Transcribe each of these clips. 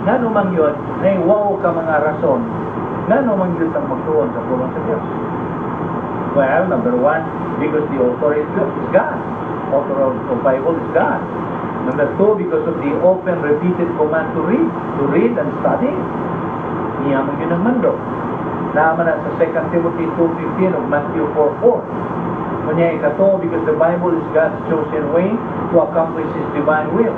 Ngano man yun, wow ka mga rason, ngano man yun ang magtuon sa pulong sa Diyos? Well, number one, because the author is God. Author of the Bible is God. Number two, because of the open, repeated command to read and study. Niya mo yun ang mando. Naman na sa 2 Timothy 2:15 of Matthew 4:4. Kunya ikato, because the Bible is God's chosen way to accomplish His divine will.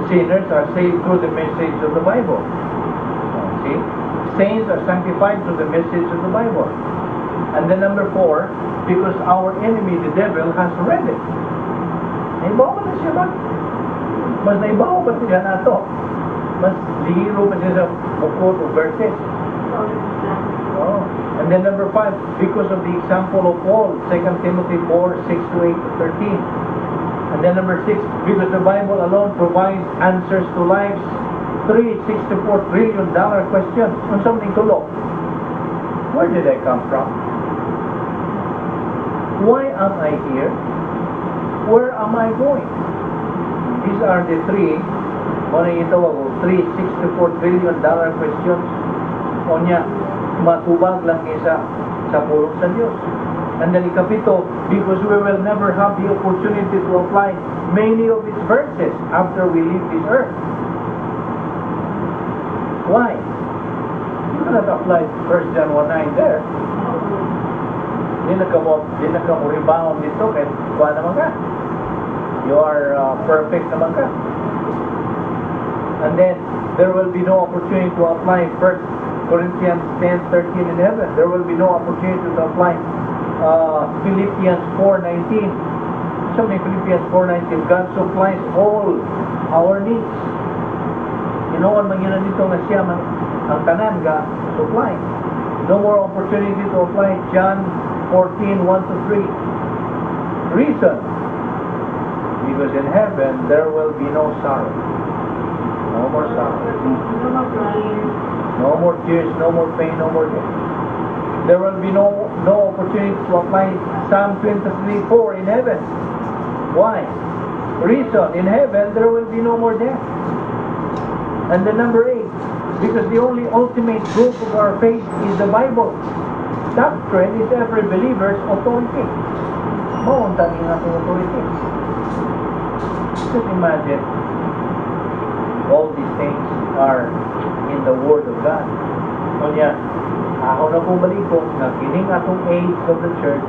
Sinners are saved through the message of the Bible. See? Saints are sanctified through the message of the Bible. And then number 4, because our enemy, the devil, has read it. Naibaw na siya ba? Mas naibaw ba siya na ito? Mas lihiro pa siya sa bukod o verses. Oh. And then number 5, because of the example of Paul, 2 Timothy 4:6-8-13. And then number 6, because the Bible alone provides answers to life's $364 trillion question. On something to look. Where did I come from? Why am I here? Where am I going? These are the three, $364 trillion questions. O niya, matubag lang isa sa pulong sa Diyos. And then ikapito, because we will never have the opportunity to apply many of its verses after we leave this earth. Why? You cannot apply 1 John 1:9 there. Di na ka mo rebound dito kahit kuha naman ka. You are perfect naman ka. And then, there will be no opportunity to apply 1 Corinthians 10:13 in heaven. There will be no opportunity to apply Philippians 4:19. So in Philippians 4:19, God supplies all our needs. Inoon man yun dito nga siya man ang tanan ga supply. No more opportunity to apply John 14:1-3. Reason, because in heaven there will be no sorrow. No more sorrow. No more tears, no more pain, no more death. There will be no opportunity to apply Psalm 23:4 in heaven. Why? Reason, in heaven there will be no more death. And then number 8, because the only ultimate proof of our faith is the Bible. Doctrine is every believer's authority. Maunta niya ang authority. Just imagine, all these things are in the Word of God. So niya, ako na bumalik ko na kining atong age of the church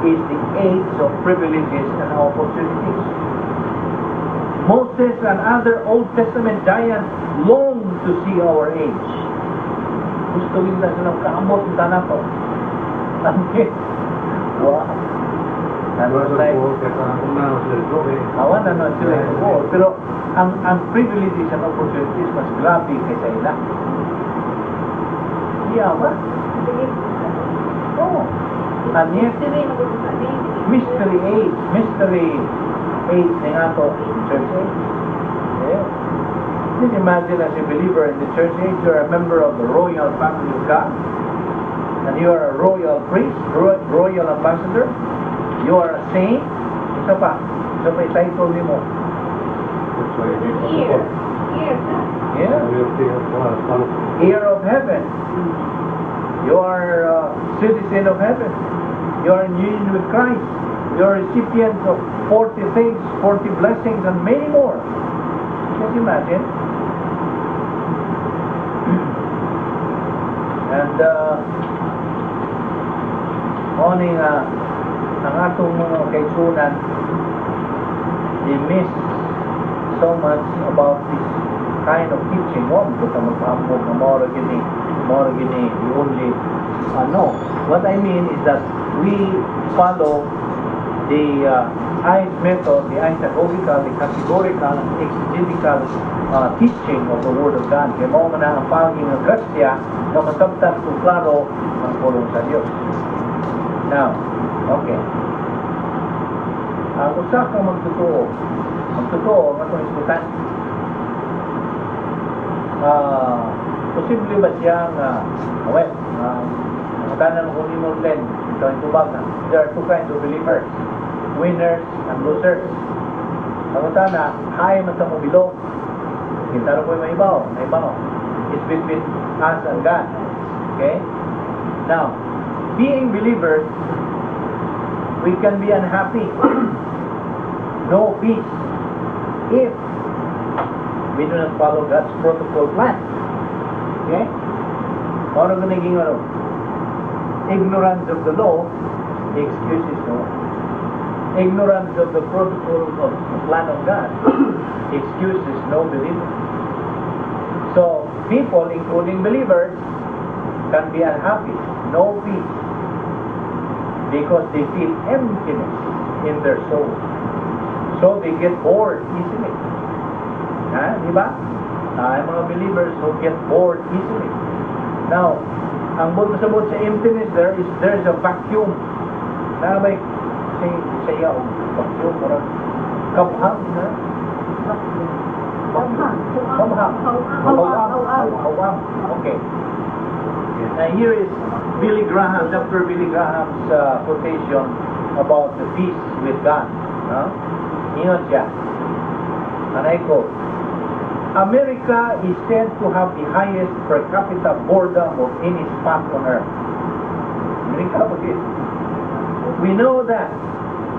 is the age of privileges and opportunities. Moses and other Old Testament giants long to see our age. Gusto nila silang kaamot ng tanato. Okay. Wow. Awan na naman sila yung pero ang privileges and opportunities mas grabe kaysa ila. Iya ba? Oo. And yet, mystery age na nga to, church age. Yeah. Just imagine as a believer in the church age, you're a member of the royal family of God. And you are a royal priest, royal ambassador. You are a saint. Isa pa yung title ni mo. Yeah. Heir of heaven. You are a citizen of heaven. You are in union with Christ. You are recipients of 40 things, 40 blessings, and many more. Just imagine. And ang atong mga kaisunan, they miss so much about this kind of teaching. What I mean is that we follow the ICE method, the isagogical, the categorical, and exegetical teaching of the Word of God. Kaya mo man ang paging ng grasya na masabtan kung klaro ang pulong sa Diyos. Now, okay. Ang usa ka magtotoo ang atong iskutan. Posible ba siyang tanan kung imong len ito ang tubag na there are two kinds of believers, winners and losers. Ang tana, hay man sa mo bilog, Kita po may ibaw. It's between us and God. Okay? Now, being believers, we can be unhappy. No peace. If we do not follow God's protocol plan. Okay? Ano kung naging ignorance of the law, excuses no. Ignorance of the protocol of the plan of God, excuses no believer. So, people, including believers, can be unhappy, no peace, because they feel emptiness in their soul. So, they get bored easily. Di ba? Yung mga believers who get bored easily. Now, ang buto sa emptiness, there's a vacuum. May sayaw, vacuum, parang kabhang, na? Kabhang. Okay. Now here is Dr. Billy Graham's quotation about the peace with God. Ingat siya. And I quote, America is said to have the highest per capita boredom of any spot on earth. America po this. We know that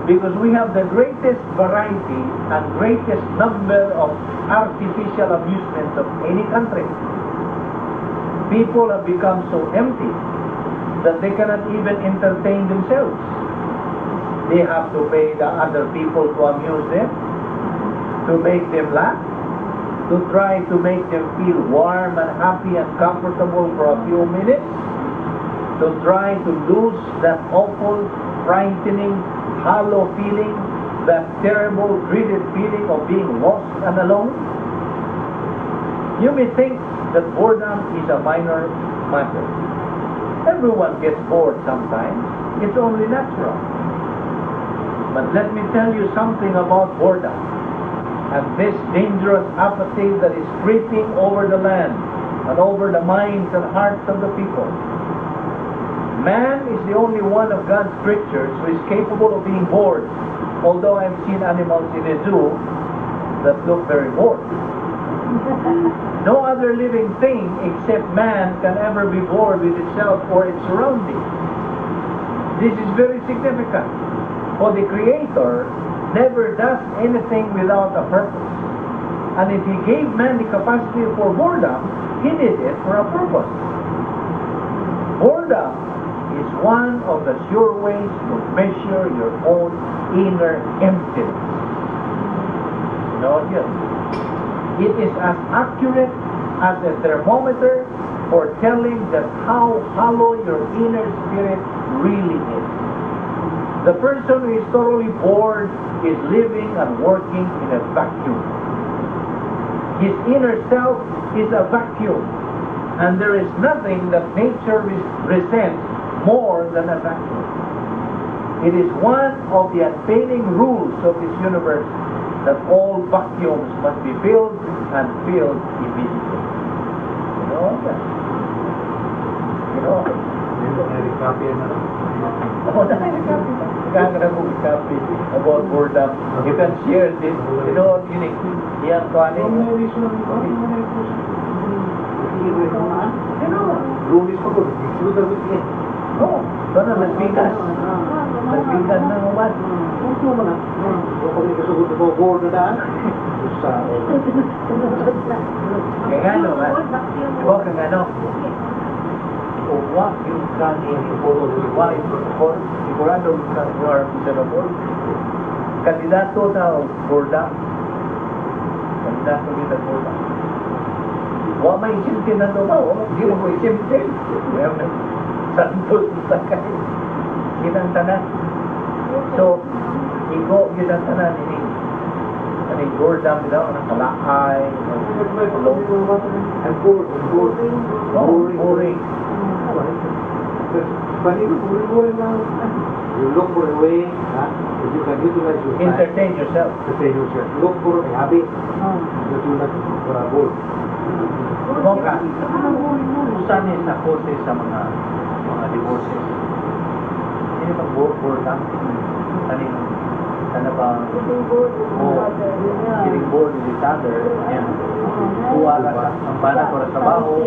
because we have the greatest variety and greatest number of artificial amusements of any country. People have become so empty that they cannot even entertain themselves. They have to pay the other people to amuse them, to make them laugh, to try to make them feel warm and happy and comfortable for a few minutes, to try to lose that awful, frightening, hollow feeling, that terrible, dreaded feeling of being lost and alone. You may think that boredom is a minor matter. Everyone gets bored sometimes. It's only natural. But let me tell you something about boredom and this dangerous apathy that is creeping over the land and over the minds and hearts of the people. Man is the only one of God's creatures who is capable of being bored, although I've seen animals in a zoo that look very bored. No other living thing except man can ever be bored with itself or its surroundings. This is very significant, for the Creator never does anything without a purpose. And if He gave man the capacity for boredom, He did it for a purpose. Boredom is one of the sure ways to measure your own inner emptiness. You know what yet? It is as accurate as a thermometer for telling just how hollow your inner spirit really is. The person who is thoroughly bored is living and working in a vacuum. His inner self is a vacuum, and there is nothing that nature resents more than a vacuum. It is one of the unfailing rules of this universe that all vacuums must be filled and filled immediately. You know that? You know? Oh, copy about boredom. You can share this. You know what you need? Yan to ano? Rulis pa ko. Oo. Ito na, nagbigas. Nagbigas na naman. Ito mo na. Kung hindi ka sugot ko, bored na daan. Kaya ano, man? Diba kang ano? O what you can follow the wise protocol, sigurado ka you are miserable. Kandidato na boredom. Kandidato nila boredom. Wa may isimtin na ito ba? Hindi mo ko isimtin. Santos sa kayo. Kinang tanan. So, iko kinang tanan ini. Ano yung boredom nila? Anong kalaay? And bored. Boring. You look for a way that you can utilize your time. Entertain yourself. Look for a habit that you not bored. Moka, saan yung nakose sa mga divorces? Hindi bang boredom? Ano ba? Getting bored with each other and ang banat para sa baho.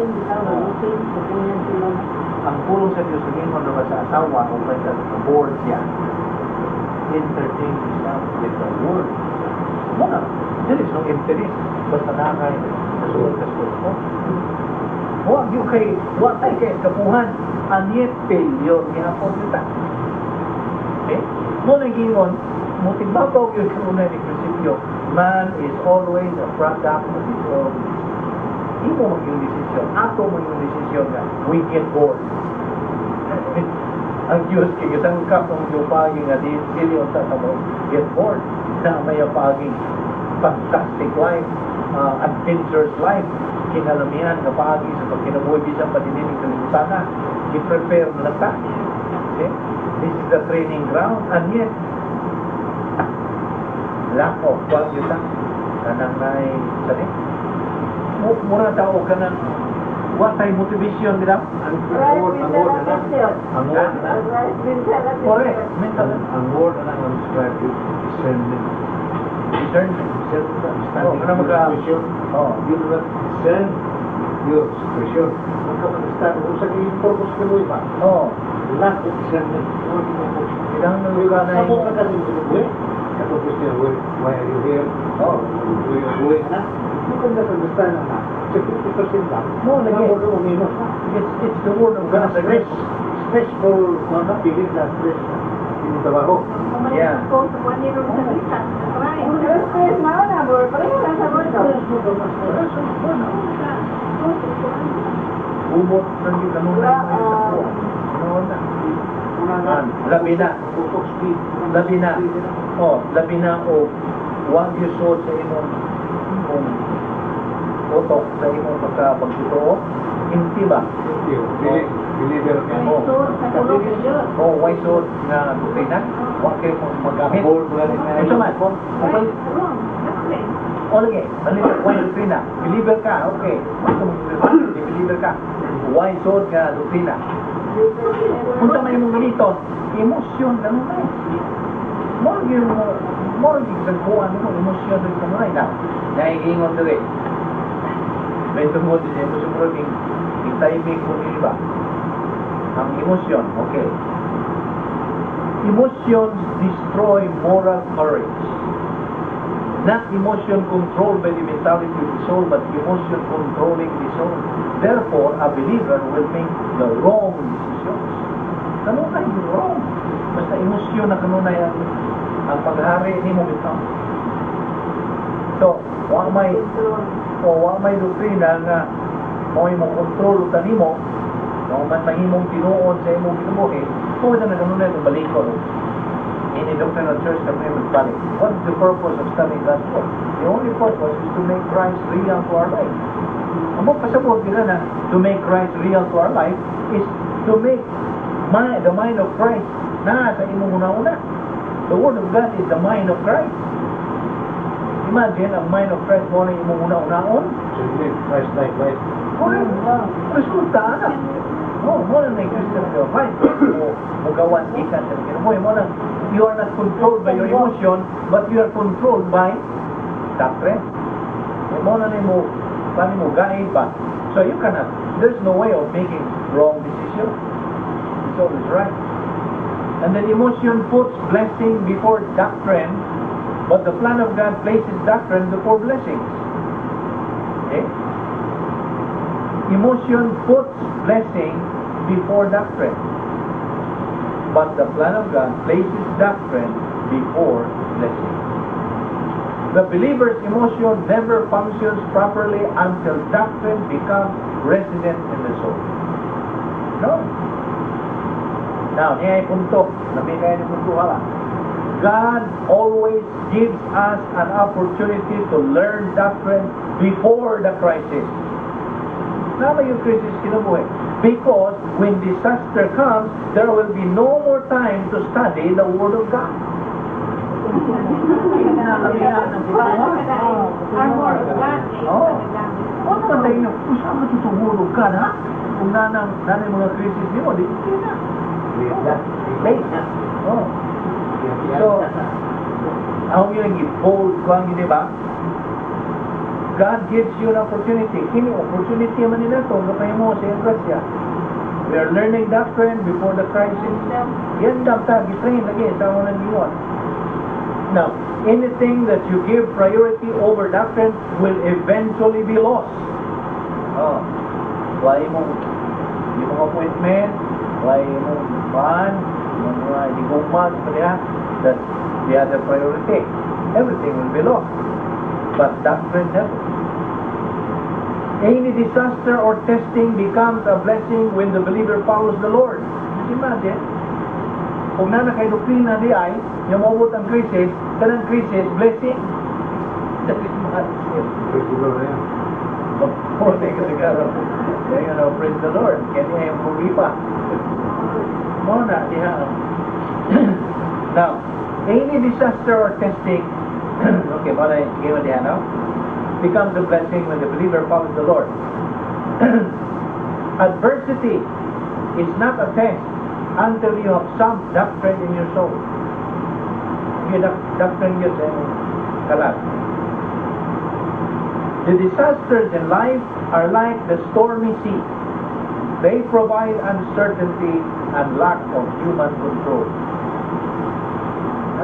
Ang pulong sa Diyos sa ingon ba sa asawa o sa board siya. Entertain yourself with the word. Muna, there is no interest. Basta nakakay kasulod ko. Huwag yung kay, huwag tayo kay kapuhan. Anyet failure gihapon kita. Okay? Muna gingon, mutibabaw yung kanunay ni prinsipyo, man is always a product of his own. Imo mag yung desisyon. Ato mag yung desisyon nga, we get bored. Ang Diyos kaya isang kapong lupagin nga dili o sa tamo, get bored. Na may paging fantastic life, adventurous life, kinalamihan nga paagi sa pagkinabuhi bisang patininig sa limusana, i-prepare na ta. Okay? This is the training ground, and yet, lack of quality kanang nai sani. Mura tao kanang what type motivation nila? Ang word na. Correct. Ang word na ang describe discernment. Discernment. Ano mag-discretion? You do not discern your discretion. Magka-understand kung sa yung purpose ka mo iba. Lack of discernment. Ilang naluga na yung... Sabo ka kasi yung kapag why are you here? Do you go in na? You can just understand na. Sa 50% lang. No, it's the word of God. Stressful, pilit na stress. Yung trabaho. Yeah. Umot ng kanunay labi na o huwag yung suot sa imong utok sa imong pagkapagsuto hindi ba? Believer ka why suot na doktrina? Huwag kayo magamit ito man lagi why doktrina? Believer ka, okay believer ka why suot na doktrina? Punta man yung ganito, emosyon, ganun na more yung sagpuan mo, emosyon rin sa mga na naiingon doon may tungkol din emosyon mo rin yung timing mo iba ang emosyon, okay emotions destroy moral courage not emotion controlled by the mentality of the soul but emotion controlling the soul. Therefore, a believer will make the wrong decisions. Kanunay yung wrong. Basta emosyon na kanunay ang paghari ni mo bitaw. So, wa may doktrina nga may mo kontrol utan nimo, no man mahimong tinuod sa imong kinabuhi, kung na kanunay ang balikon. In the doctrinal church that we will study. What is the purpose of studying God's word? The only purpose is to make Christ real to our life. Ang pasabot nila na to make Christ real to our life is to make the mind of Christ na sa imong una-una. The word of God is the mind of Christ. Imagine, ang mind of Christ mo na imong una-unaon. So you live Christ-like life. Correct. Resulta na. No, mo na Christian of your life. O gawan ikan sa kinabuhi mo na you are not controlled by your emotion, but you are controlled by doctrine. Mo na mo paano mo guide ba? So you cannot. There's no way of making wrong decision. It's always right. And then emotion puts blessing before doctrine, but the plan of God places doctrine before blessings. Okay? Emotion puts blessing before doctrine, but the plan of God places doctrine before blessing. The believer's emotion never functions properly until doctrine becomes resident in the soul. No? Now, niya ay punto. Nabigay ni punto hala. God always gives us an opportunity to learn doctrine before the crisis. Nama yung crisis kinabuhi. Because when disaster comes, there will be no more time to study the Word of God. Ano man tayo na, usap mo tutulog ka na? Kung nanay mga krisis niyo, di na. Late na. So, ako yung bold ko ang di ba? God gives you an opportunity. Kini opportunity man nila to, kapay mo sa grasya. We are learning doctrine before the crisis. Yan daw ta, gitrain lagi sa unang giwan. Now, anything that you give priority over doctrine will eventually be lost. Oh, why mo appointment, why mo ban, mga digumag pa niya, that's the other priority. Everything will be lost. But doctrine never. Any disaster or testing becomes a blessing when the believer follows the Lord. Imagine, kung na kay doktrina di ay, yung maubot ang krisis, kanang krisis, blessing. That is massive. Praise the Lord, yeah. Oh, thank you, praise the Lord. Kaya yung pugipa. Muna, diha. Now, any disaster or testing, okay, bala yung diha, no? Becomes a blessing when the believer follows the Lord. Adversity is not a test until you have some doctrine in your soul. Yung doctrine yun sa kalat. The disasters in life are like the stormy sea. They provide uncertainty and lack of human control.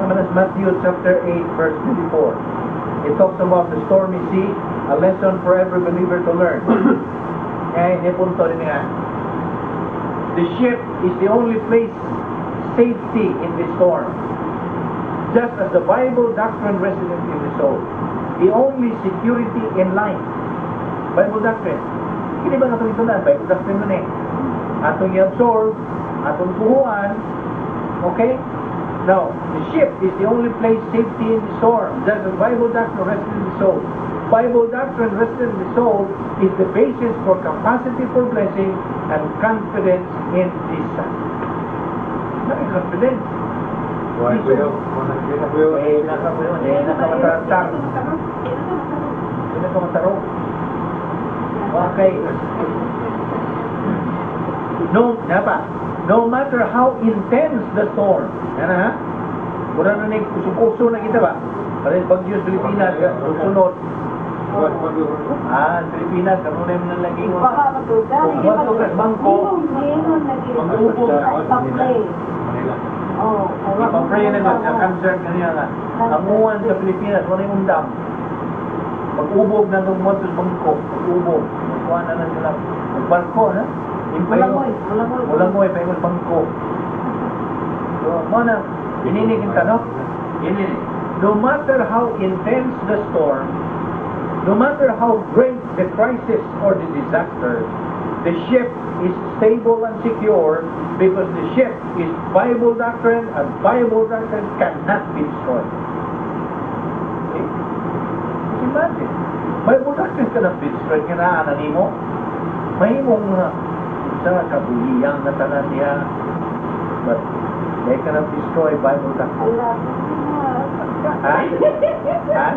Naman as Matthew chapter 8 verse 24. It talks about the stormy sea, a lesson for every believer to learn. Kaya punto rin nga. The ship is the only place safety in the storm. Just as the Bible doctrine resident in the soul. The only security in life. Bible doctrine. Hindi ba natong ito na? Bible doctrine nun eh. Atong i-absorb, atong tuhuan, okay? Now, the ship is the only place safety in the storm. That's the Bible doctrine rested in the soul. Bible doctrine rested in the soul is the basis for capacity for blessing and confidence in disaster. Not confidence. Why, kuya? Kuya? Hindi na kamatarong. Okay. No matter how intense the storm, yan ha? Mura na nagkuso na kita ba? Parang Bagyos, Pilipinas, susunod. Pilipinas, kanunay mo ng laging. Kung matugas bangko, mag-ubog ipapray na nga, cancer kanina nga. Amuan sa Pilipinas, wala yung undam. Mag-ubog na itong matugas bangko, mag-ubog. Magkuha na lang sila. Mag-barko, ha? Walangoy, paingol bangko. So, mana, ininig ka, no? Ininig. No matter how intense the storm, no matter how great the crisis or the disaster, the ship is stable and secure because the ship is Bible doctrine and Bible doctrine cannot be destroyed. See? Just imagine. Bible doctrine cannot be destroyed. Kinaanan mo. Mahimong sa kabuliyang na tanan niya. But they cannot destroy Bible doctrine. Ha? Ha?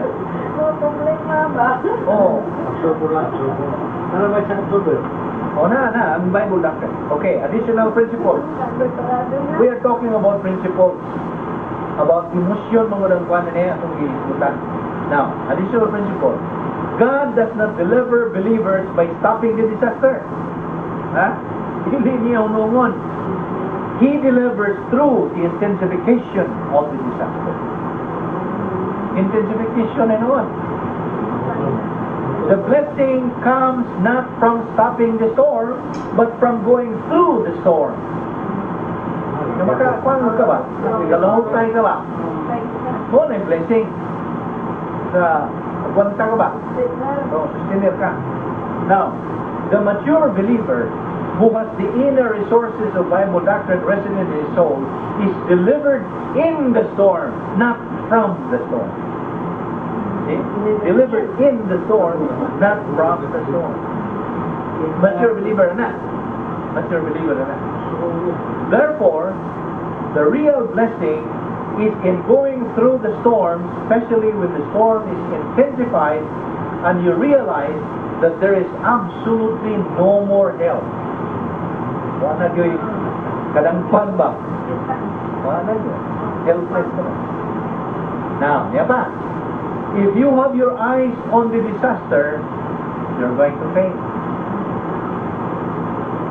Problema ba? Oo. Absorber lang, absorber. Ano ba isang absorber? Ang Bible doctrine. Okay, additional principles. We are talking about principles. About emotion, mga dangkuan na niya itong gihisgutan. Now, additional principle. God does not deliver believers by stopping the disaster. Ha? Hindi niya unungon. He delivers through the intensification of the disaster. Intensification and what? The blessing comes not from stopping the storm, but from going through the storm. Kumakakuan ka ba? Galahutay ka ba? Mo na yung blessing. Kuwanta ka ba? Sustainer ka. Now, the mature believer who has the inner resources of Bible doctrine resident in his soul is delivered in the storm, not from the storm. See? Delivered in the storm, not from the storm. Mature believer na. Mature believer na. Therefore, the real blessing is in going through the storm, especially when the storm is intensified and you realize that there is absolutely no more help. Wala nyo'y kadangpan ba? Wala nyo'y helpless na. Now, niya pa. If you have your eyes on the disaster, you're going to fail.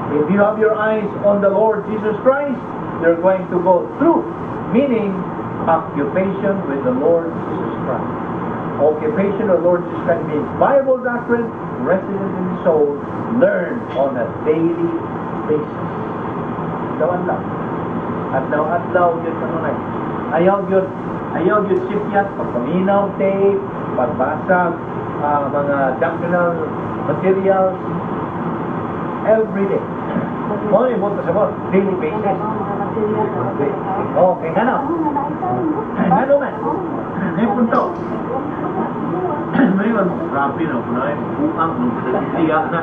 If you have your eyes on the Lord Jesus Christ, you're going to go through. Meaning, occupation with the Lord Jesus Christ. Occupation of the Lord Jesus Christ means Bible doctrine, resident in the soul, learned on a daily basis. Dawan lang. Adlaw-adlaw yun kanunay. Ayaw yun sipyat, pagpaminaw tape, pagbasag, mga doctrinal materials, every day. Mo ni mo sa mo, daily basis. Okay, ano? Ano man? May punto. May man, grabe na, kunay, buang, nung pinagsiya na.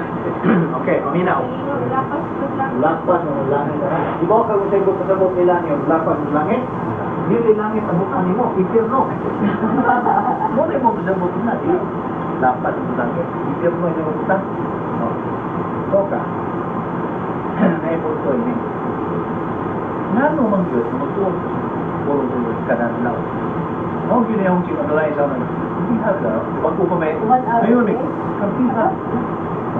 Okay, paminaw. Lapas ng langit na. Di ba kung sagot sa sabot nila niyo, lapas ng langit? Yun yung langit ang bukan mo, impirno. Muna mo sabot na, di? Lapas ng langit, impirno yung bukan. So ka, naipon ko ini. Ngano mang Diyos, magtuon sa puro-puro kanan lang. Mau gini yung simanalay sa mga, hindi haga, pag upamay, ngayon eh, kapiha.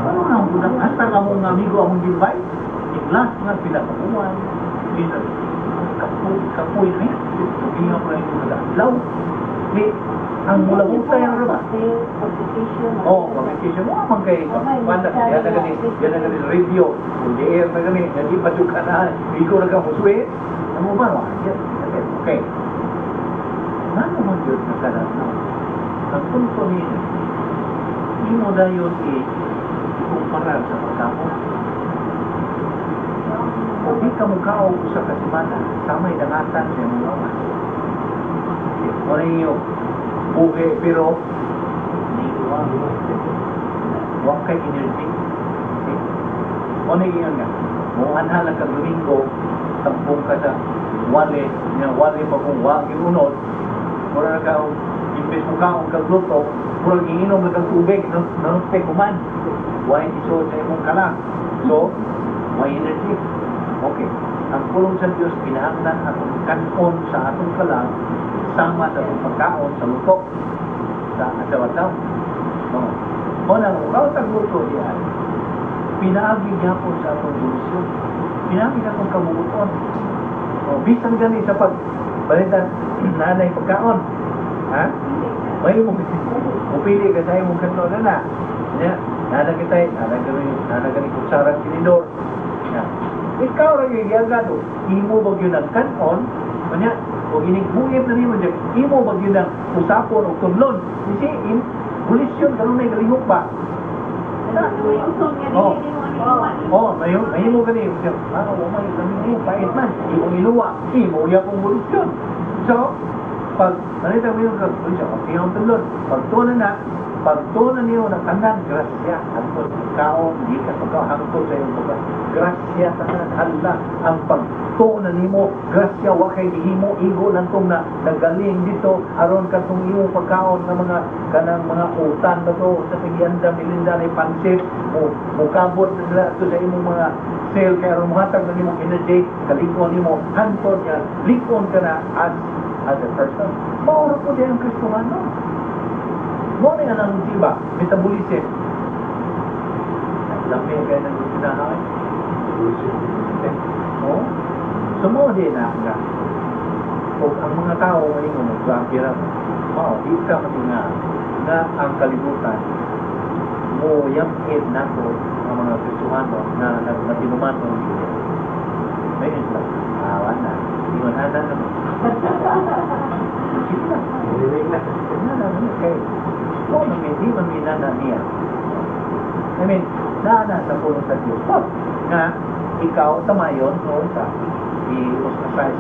Ano na ang budang, hasta ka mong amigo among ginbay? Iglas nga pinakamuan, kapoy na yan. Sabihan mo na yung mga law. Ang mula-mula yan ba? Oo, communication. Mga magkay, wala, yan na gani radio, the air na gani, hindi pa yung kanal, ikaw na kamusuit. Ano ba? Okay. Ano man yun na kanal na? Ang punto niya, hindi mo na yun ikumparar sa pagkamo. O di ka mukhaw sa kasimana, samay dangatan sa mga oras. Ano yung buhay pero huwag kay energy. Ano yung nga? Muanha lang ka Domingo, tampong ka sa wali pa kung wag yung unod, mura ka, imbes mo ka kung kagluto, mura iinom na kang tubig, nanukte kuman. Huwag iso sa imong kalang. So, may energy. Okay. Ang pulong sa Diyos, pinahanglan atong kanon sa atong kalang, sama sa atong pagkaon sa luto sa asawataw. O nang ukaw tagluto diyan, pinaagi gyapon sa atong solusyon. Pinaagi na akong kamuguton. O bisan gani sa pagbalitan nanay pagkaon. Ha? May mo upili ka sa imong kanon na. Nya, nana gani kutsara tinidor. Ikaw ra gyud gagado, imo ba gyud ang kanon? Kanya, o inigbuyip na niyo dyan, imo ba yun ang usapon o tunlon? Kasi, bulisyon, ganun na galihok ba? May mo ganun. May mo, pait man. Imo iluwa, imo iya kong bulisyon. So, pag nalita mo yung bulisyon, iyong tunlon. Pagtunan niyo ng tanan, grasya, hangtod kaon, di ka hangtod sa iyong bukas. Grasya, tanan, hala, ang pagtunan nimo, grasya, wakay himo, igo lang itong nagaling dito, aron ka itong iyong pagkaon ng mga kanang mga utan na to, sa tigyanda, milinda na pansit, mukabot na sila ito sa imong mga sale, kaya aron muhatag na imong energy, kalikon nimo, hangtod niya, likon ka na as a person. Mauro po din ang Kristohano. Mo na yan ang diba, metabolism. Lamig kayo ng sinahay. O? So mo din na nga. O ang mga tao ngayon mo, grabe rin. Di ka matinga na ang kalibutan mo yampid na ko ang mga Kristohano na nagmatinuman ng Biblia. May isla. Awan na. Ingon hana naman. Sige na. Kayo. O, hindi man minana niya. Nana sa pulong sa Diyos. Nga, ikaw, tamayon, no, sa i-ostracize